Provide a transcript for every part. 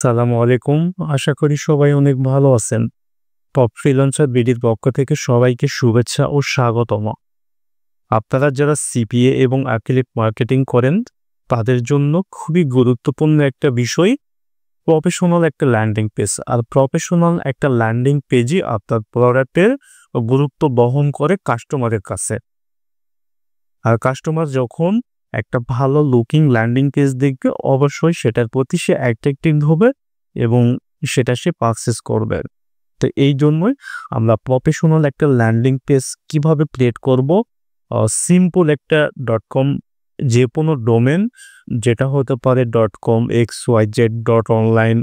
সালামু আলাইকুম। আশা করি সবাই অনেক ভালো আছেন। টপ ফ্রিল্যান্সার বিডির পক্ষ থেকে সবাইকে শুভেচ্ছা ও স্বাগতম। আপনারা যারা সিপিএ এবং অ্যাফিলিয়েট মার্কেটিং করেন, তাদের জন্য খুবই গুরুত্বপূর্ণ একটা বিষয় প্রফেশনাল একটা ল্যান্ডিং পেজ। আর প্রফেশনাল একটা ল্যান্ডিং পেজই আপনার প্রোডাক্টের গুরুত্ব বহন করে কাস্টমারের কাছে। আর কাস্টমার যখন একটা ভালো লুকিং ল্যান্ডিং পেজ দেখবে, অবশ্যই সেটার প্রতি সে অ্যাট্রাক্টিভ হবে এবং সেটা সে পারচেজ করবে। তো এই জন্যই আমরা প্রফেশনাল একটা ল্যান্ডিং পেজ কিভাবে ক্রিয়েট করব, সিম্পল একটা .com যে কোনো ডোমেন, যেটা হতে পারে .com, XYZ, .online,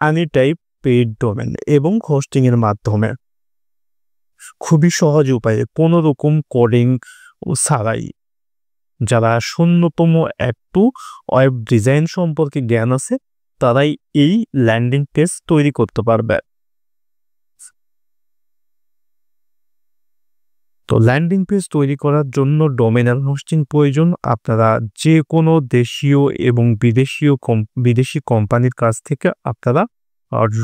any type paid domain এবং হোস্টিংয়ের মাধ্যমে খুবই সহজ উপায়ে কোনো রকম কোডিং ও ছাড়াই যারা ন্যূনতম একটু ওয়েব ডিজাইন সম্পর্কে জ্ঞান আছে, তারাই এই ল্যান্ডিং পেজ তৈরি করতে পারবে। তো ল্যান্ডিং পেজ তৈরি করার জন্য ডোমেন আর হোস্টিং প্রয়োজন। আপনারা যে কোনো দেশীয় এবং বিদেশি কোম্পানির কাছ থেকে আপনারা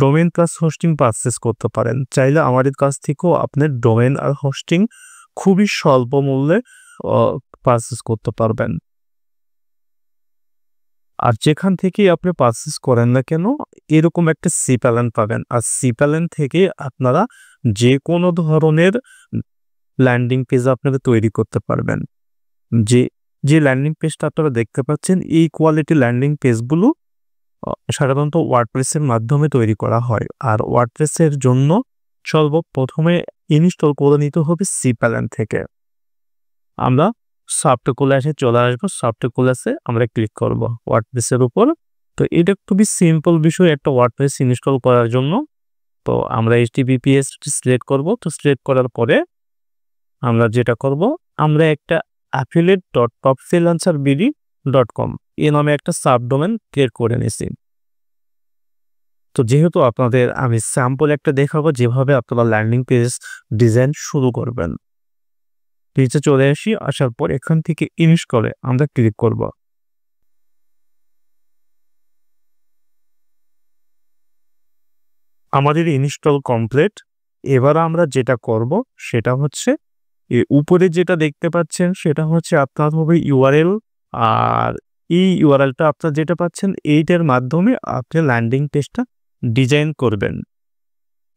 ডোমেন প্লাস হোস্টিং পারচেস করতে পারেন। চাইলে আমাদের কাছ থেকেও আপনার ডোমেন আর হোস্টিং খুবই স্বল্প মূল্যে পারচেস করতে পারবেন। আর যেখান থেকেই আপনি পারচেস করেন না কেন, এরকম একটা সিপ্যালেন পাবেন। আর সিপ্যালেন থেকে আপনারা যে কোনো ধরনের ল্যান্ডিং পেজ আপনারা তৈরি করতে পারবেন। যে যে ল্যান্ডিং পেজটা আপনারা দেখতে পাচ্ছেন, এই কোয়ালিটি ল্যান্ডিং পেজগুলো সাধারণত ওয়ার্ডপ্রেসের মাধ্যমে তৈরি করা হয়। আর ওয়ার্ডপ্রেসের জন্য সর্বপ্রথমে ইনস্টল করে নিতে হবে সিপ্যালেন থেকে। আমরা সফটওয়্যার ক্লাসে চলে আসবো। সফটওয়্যার ক্লাসে আমরা ক্লিক করব ওয়ার্ডপ্রেসের উপর। তো এটা খুবই সিম্পল বিষয় একটা ওয়ার্ডপ্রেস ইনস্টল করার জন্য। তো আমরা HTTPS সিলেক্ট করব। তো সিলেক্ট করার পরে আমরা যেটা করব, আমরা একটা affiliate.topfreelancerbd.com এই নামে একটা সাবডোমেন ক্রিয়েট করে নিয়েছি। তো যেহেতু আপনাদের আমি স্যাম্পল একটা দেখাবো যেভাবে আপনারা ল্যান্ডিং পেজ ডিজাইন শুরু করবেন। নিচে চলে আসি, আসার পর এখান থেকে ইনস্টলে আমরা ক্লিক করব। আমাদের ইনস্টল কমপ্লিট। এবার আমরা যেটা করব সেটা হচ্ছে, উপরে যেটা দেখতে পাচ্ছেন সেটা হচ্ছে আপনার হবে ইউআরএল। আর এই ইউআরএলটা আপনারা যেটা পাচ্ছেন, এইটার মাধ্যমে আপনি ল্যান্ডিং পেজটা ডিজাইন করবেন।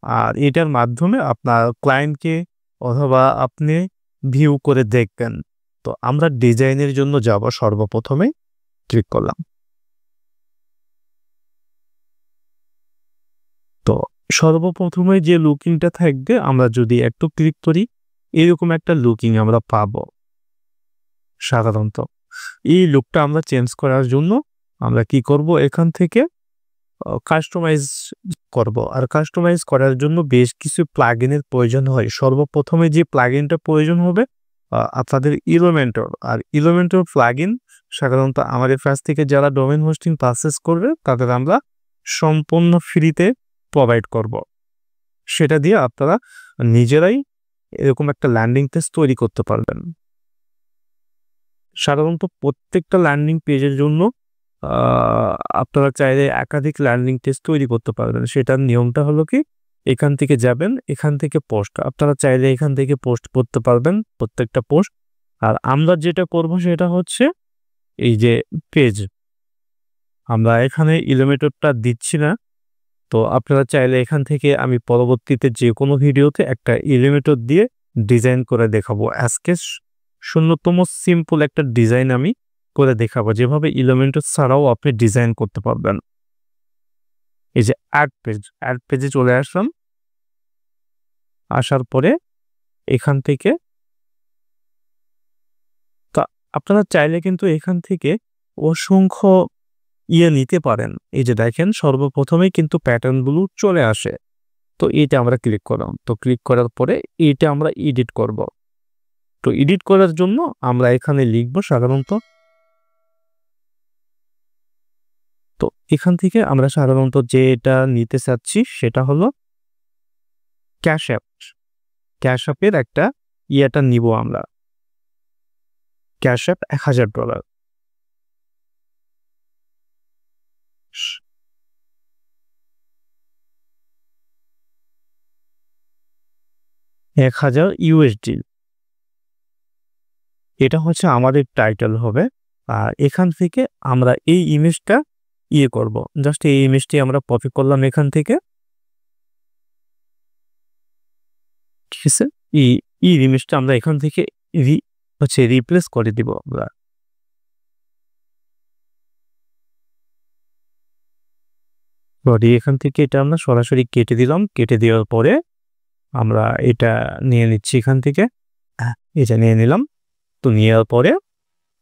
আর এটার মাধ্যমে আপনার ক্লায়েন্টকে অথবা আপনি ভিউ করে দেখবেন। তো আমরা ডিজাইনের জন্য যাব, সর্বপ্রথমে ক্লিক করলাম। তো সর্বপ্রথমে যে লুকিংটা থাকবে, আমরা যদি একটু ক্লিক করি, এরকম একটা লুকিং আমরা পাবো। সাধারণত এই লুকটা আমরা চেঞ্জ করার জন্য আমরা কি করব, এখান থেকে কাস্টমাইজ করব। আর কাস্টমাইজ করার জন্য বেশ কিছু প্লাগইনের প্রয়োজন হয়। সর্বপ্রথমে যে প্লাগইনটা প্রয়োজন হবে আপনাদের ইলোমেন্টর। আর ইলোমেন্টর প্লাগইন সাধারণত আমাদের কাছ থেকে যারা ডোমেন হোস্টিং পারচেস করবে তাদের আমরা সম্পূর্ণ ফ্রিতে প্রোভাইড করব। সেটা দিয়ে আপনারা নিজেরাই এরকম একটা ল্যান্ডিং পেজ তৈরি করতে পারবেন। সাধারণত প্রত্যেকটা ল্যান্ডিং পেজের জন্য আপনারা চাইলে একাধিক ল্যান্ডিং পেজ তৈরি করতে পারবেন। সেটার নিয়মটা হলো কি, এখান থেকে যাবেন, এখান থেকে পোস্ট, আপনারা চাইলে এখান থেকে পোস্ট করতে পারবেন প্রত্যেকটা পোস্ট। আর আমরা যেটা করব সেটা হচ্ছে, এই যে পেজ, আমরা এখানে ইলোমেটরটা দিচ্ছি না। তো আপনারা চাইলে এখান থেকে আমি পরবর্তীতে যে কোনো ভিডিওতে একটা এলিমেটর দিয়ে ডিজাইন করে দেখাবো। আজকে ন্যূনতম সিম্পল একটা ডিজাইন আমি করে দেখাবো, যেভাবে এলিমেন্টর ছাড়াও আপনি ডিজাইন করতে পারবেন। এই যে অ্যাড পেজে চলে আসলাম। আসার পরে এখান থেকে আপনারা চাইলে কিন্তু এখান থেকে অসংখ্য নিতে পারেন। এই যে দেখেন, সর্বপ্রথমেই কিন্তু প্যাটার্নগুলো চলে আসে। তো এইটা আমরা ক্লিক করলাম। তো ক্লিক করার পরে এইটা আমরা এডিট করব। তো এডিট করার জন্য আমরা এখানে লিখব সাধারণত। তো এখান থেকে আমরা সাধারণত যেটা নিতে চাচ্ছি সেটা হলো ক্যাশ অ্যাপের একটা নিব আমরা। Cash app $1000। 1000 ইউএসডি। এটা হচ্ছে আমাদের টাইটেল হবে। আর এখান থেকে আমরা এই ইমেজটা করব, জাস্ট এই ইমেজটি আমরা কপি করলাম এখান থেকে, ঠিক আছে। এই ইমেজটা আমরা এখান থেকে রিপ্লেস করে দিব আমরা। বডি এখান থেকে এটা আমরা সরাসরি কেটে দিলাম, কেটে দেওয়ার পরে আমরা এটা নিয়ে নিচ্ছি এখান থেকে, এটা নিয়ে নিলাম। তো নেওয়ার পরে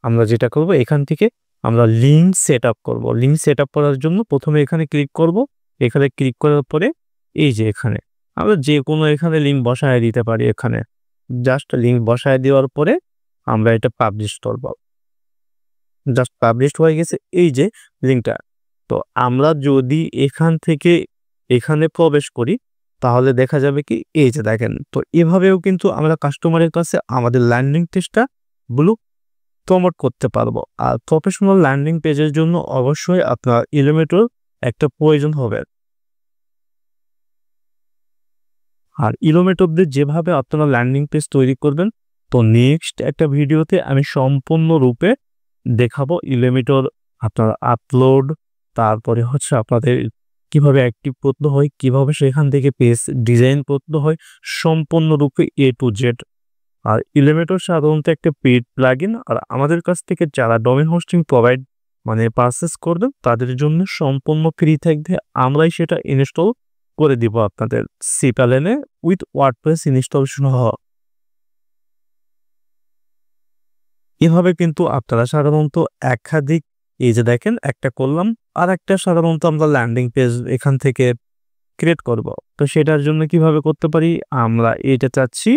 আমরা যেটা করব, এখান থেকে আমরা লিঙ্ক সেট আপ করবো। লিঙ্ক সেট আপ করার জন্য প্রথমে এখানে ক্লিক করব। এখানে ক্লিক করার পরে এই যে এখানে আমরা যে কোনো এখানে লিঙ্ক বসায় দিতে পারি। এখানে জাস্ট লিঙ্ক বসায় দেওয়ার পরে আমরা এটা পাবলিশ করব। জাস্ট পাবলিশ হয়ে গেছে এই যে লিঙ্কটা। তো আমরা যদি এখান থেকে এখানে প্রবেশ করি তাহলে দেখা যাবে কি, এই যে দেখেন। তো এভাবেও কিন্তু আমরা কাস্টমারের কাছে আমাদের ল্যান্ডিং পেজটা ব্লু প্রমোট করতে পারবো। আর প্রফেশনাল ল্যান্ডিং পেজের জন্য অবশ্যই আপনার এলিমেটর একটা প্রয়োজন হবে। আর এলিমেটরদের যেভাবে আপনারা ল্যান্ডিং পেজ তৈরি করবেন, তো নেক্সট একটা ভিডিওতে আমি সম্পূর্ণরূপে দেখাবো এলিমেটর আপনার আপলোড, তারপরে হচ্ছে আপনাদের কিভাবে অ্যাক্টিভ করতে হয়, কিভাবে সেখান থেকে পেজ ডিজাইন করতে হয়, সম্পূর্ণরূপে A to Z। আর এলিমেটর সাধারণত একটা পেইড প্লাগইন। আর আমাদের কাছ থেকে যারা ডোমেইন হোস্টিং পারচেস করবেন তাদের জন্য সম্পূর্ণ ফ্রি থাকবে। আমরাই সেটা ইনস্টল করে দিব আপনাদের cPanel-এ উইথ ওয়ার্ডপ্রেস ইনস্টলেশন সহ। এভাবে কিন্তু আপনারা সাধারণত একাধিক, এই যে দেখেন একটা করলাম, আর একটা সাধারণত আমরা ল্যান্ডিং পেজ এখান থেকে ক্রিয়েট করব। তো সেটার জন্য কিভাবে করতে পারি, আমরা এটা চাচ্ছি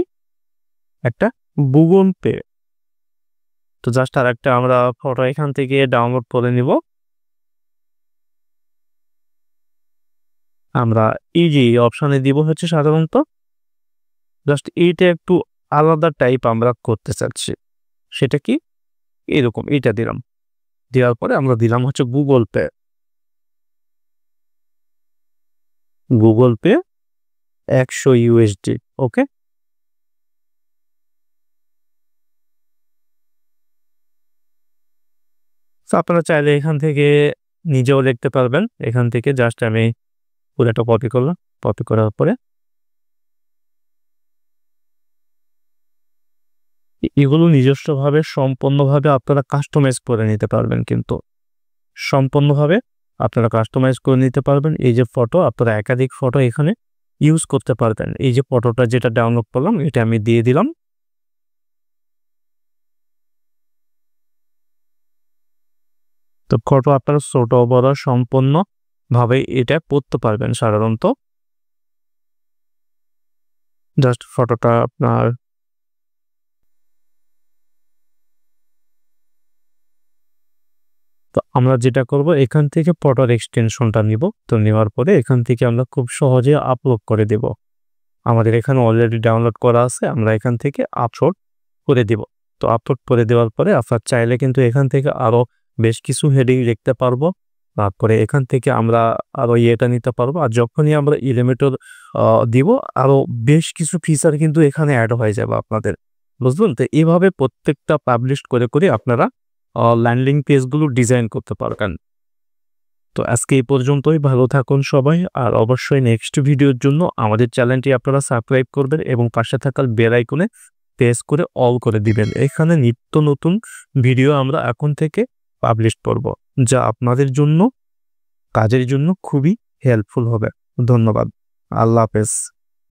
একটা গুগল পে। তো জাস্ট আর একটা আমরা ফটো এখান থেকে ডাউনলোড করে নিব। আমরা এই যে অপশনে দিব হচ্ছে সাধারণত জাস্ট এইটা একটু আলাদা টাইপ আমরা করতে চাচ্ছি। সেটা কি, এরকম এটা দিলাম। দেওয়ার পরে আমরা দিলাম হচ্ছে Google Pay. Google Pay 100 USD. Okay. তো আপনারা চাইলে এখান থেকে নিজেও দেখতে পারবেন। এখান থেকে জাস্ট আমি পুরোটা কপি করলাম। কপি করার পরে এগুলো নিজস্বভাবে সম্পূর্ণভাবে আপনারা কাস্টমাইজ করে নিতে পারবেন। কিন্তু সম্পূর্ণভাবে আপনারা কাস্টমাইজ করে নিতে পারবেন। এই যে ফটো, আপনারা একাধিক ফটো এখানে ইউজ করতে পারবেন। এই যে ফটোটা যেটা ডাউনলোড করলাম এটা আমি দিয়ে দিলাম। তো ফটো আপনারা ছোট বড় সম্পূর্ণভাবে এটা করতে পারবেন সাধারণত। জাস্ট ফটোটা আপনার তো আমরা যেটা করব, এখান থেকে ফটোর এক্সটেনশনটা নিব। তো নেওয়ার পরে এখান থেকে আমরা খুব সহজে আপলোড করে দেব। আমাদের এখানে অলরেডি ডাউনলোড করা আছে, আমরা এখান থেকে আপলোড করে দিব। তো আপলোড করে দেওয়ার পরে আপনার চাইলে কিন্তু এখান থেকে আরো বেশ কিছু হেডিং লিখতে পারবো। তারপরে এখান থেকে আমরা আরো এটা নিতে পারবো। আর যখনই আমরা এলিমেটর দিব, আরো বেশ কিছু ফিচার কিন্তু এখানে অ্যাড হয়ে যাবে আপনাদের, বুঝলেন। তো এইভাবে প্রত্যেকটা পাবলিশ করে করে আপনারা ল্যান্ডিং পেজগুলো ডিজাইন করতে পারবেন। তো আজকে এই পর্যন্তই। ভালো থাকুন সবাই। আর অবশ্যই নেক্সট ভিডিওর জন্য আমাদের চ্যানেলটি আপনারা সাবস্ক্রাইব করবেন এবং পাশে থাকা বেল আইকনে প্রেস করে অল করে দিবেন। এখানে নিত্য নতুন ভিডিও আমরা এখন থেকে পাবলিশ করব, যা আপনাদের জন্য কাজের জন্য খুবই হেল্পফুল হবে। ধন্যবাদ। আল্লাহ হাফেজ।